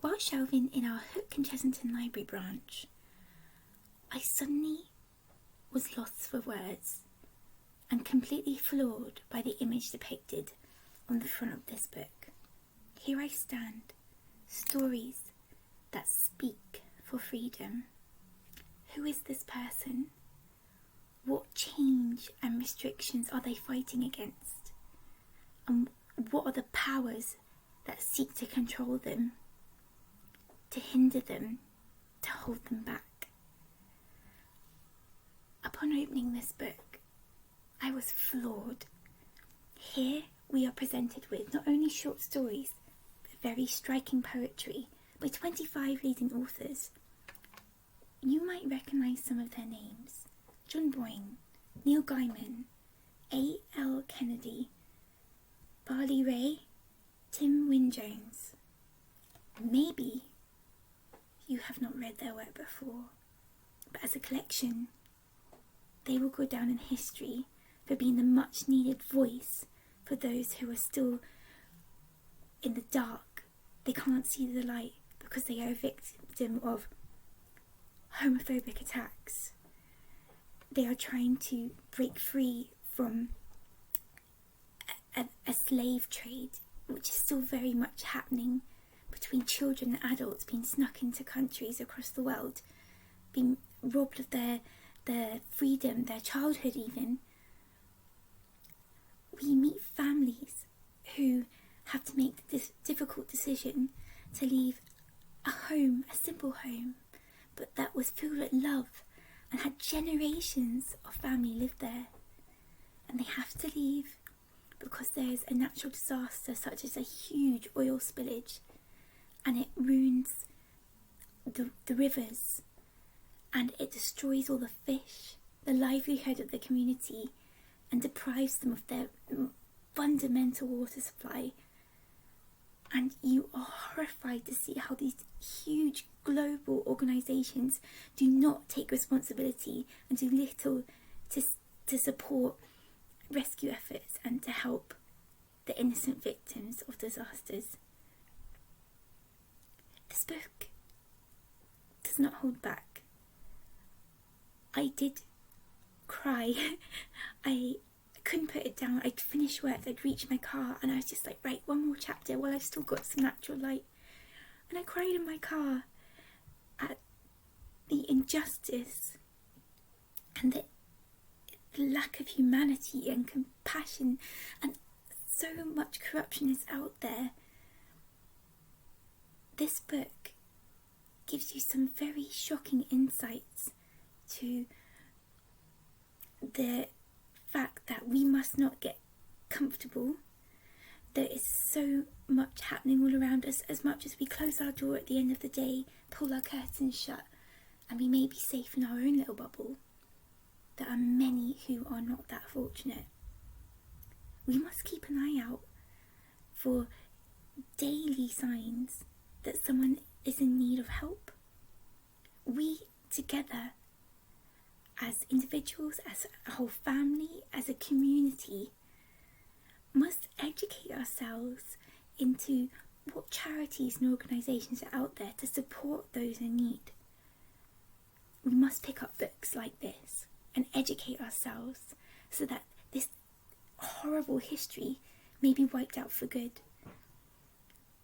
While shelving in our Hook and Chessington Library branch, I suddenly was lost for words and completely floored by the image depicted on the front of this book. Here I stand, stories that speak for freedom. Who is this person? What change and restrictions are they fighting against? And what are the powers that seek to control them, to hinder them, to hold them back? Upon opening this book, I was floored. Here we are presented with not only short stories, but very striking poetry by 25 leading authors. You might recognise some of their names: John Boyne, Neil Gaiman, A.L. Kennedy, Barley Ray, Tim Wynne-Jones. Maybe you have not read their work before, but as a collection, they will go down in history for being the much needed voice for those who are still in the dark. They can't see the light because they are a victim of homophobic attacks. They are trying to break free from a slave trade, which is still very much happening between children and adults, being snuck into countries across the world, being robbed of their freedom, their childhood even. We meet families who have to make this difficult decision to leave a home, a simple home, but that was filled with love and had generations of family live there. And they have to leave because there's a natural disaster such as a huge oil spillage, and it ruins the rivers, and it destroys all the fish, the livelihood of the community, and deprives them of their fundamental water supply. And you are horrified to see how these huge global organisations do not take responsibility and do little to support rescue efforts and to help the innocent victims of disasters. This book does not hold back. I did cry. I couldn't put it down. I'd finished work, I'd reached my car, and I was just like, right, one more chapter while I've still got some natural light. And I cried in my car at the injustice and the lack of humanity and compassion, and so much corruption is out there. This book gives you some very shocking insights to the fact that we must not get comfortable. There is so much happening all around us. As much as we close our door at the end of the day, pull our curtains shut, and we may be safe in our own little bubble, there are many who are not that fortunate. We must keep an eye out for daily signs that someone is in need of help. We together, as individuals, as a whole family, as a community, must educate ourselves into what charities and organisations are out there to support those in need. We must pick up books like this and educate ourselves so that this horrible history may be wiped out for good.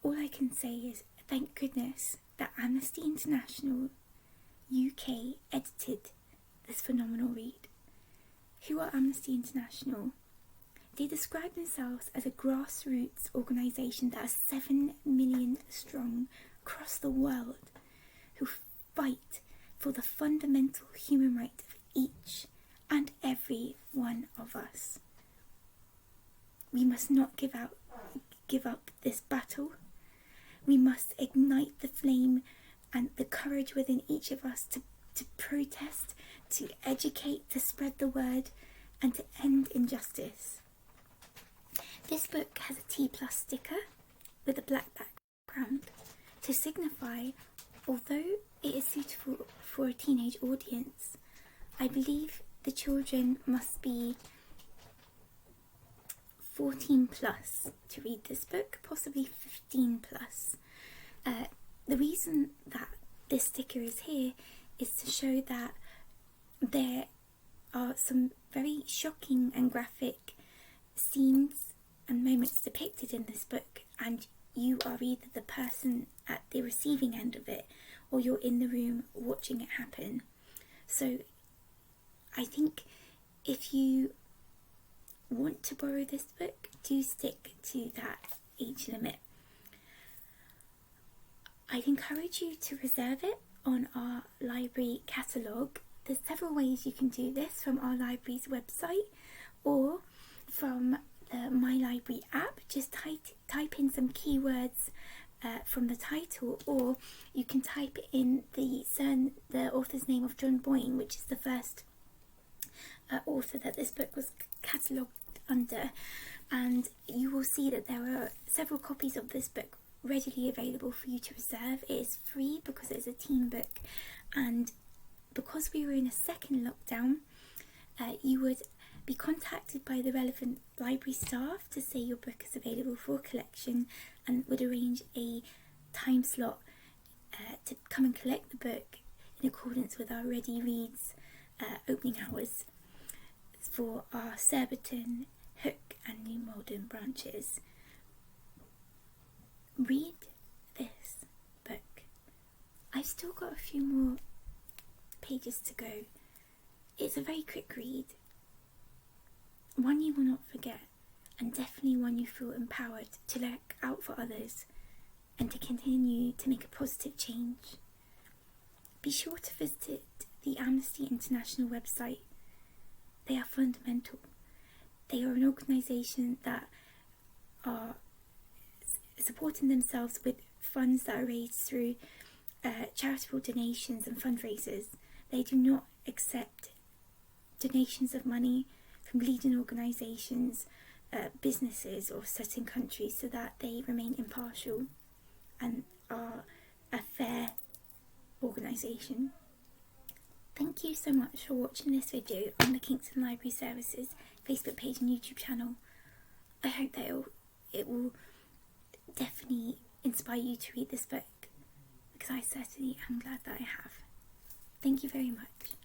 All I can say is thank goodness that Amnesty International UK edited this phenomenal read. Who are Amnesty International? They describe themselves as a grassroots organisation that is 7 million strong across the world, who fight for the fundamental human right of each and every one of us. We must not give up this battle. We must ignite the flame and the courage within each of us to protest, to educate, to spread the word, and to end injustice. This book has a T+ sticker with a black background to signify, although it is suitable for a teenage audience, I believe the children must be 14+ to read this book, possibly 15+. the reason that this sticker is here is to show that there are some very shocking and graphic scenes and moments depicted in this book, and you are either the person at the receiving end of it or you're in the room watching it happen. So I think if you want to borrow this book, do stick to that age limit. I'd encourage you to reserve it on our library catalogue. There's several ways you can do this, from our library's website or from the My Library app. Just type in some keywords from the title, or you can type in the author's name of John Boyne, which is the first author that this book was catalogued under, and you will see that there are several copies of this book readily available for you to reserve. It is free because it is a teen book, and because we were in a second lockdown, you would be contacted by the relevant library staff to say your book is available for collection, and would arrange a time slot to come and collect the book in accordance with our Ready Reads opening hours for our Surbiton, Hook and New Malden branches. Read this book. I've still got a few more pages to go. It's a very quick read, one you will not forget, and definitely one you feel empowered to look out for others and to continue to make a positive change. Be sure to visit the Amnesty International website. They are fundamental. They are an organisation that are supporting themselves with funds that are raised through charitable donations and fundraisers. They do not accept donations of money from leading organisations, businesses or certain countries, so that they remain impartial and are a fair organisation. Thank you so much for watching this video on the Kingston Library Services Facebook page and YouTube channel. I hope that it will definitely inspire you to read this book, because I certainly am glad that I have. Thank you very much.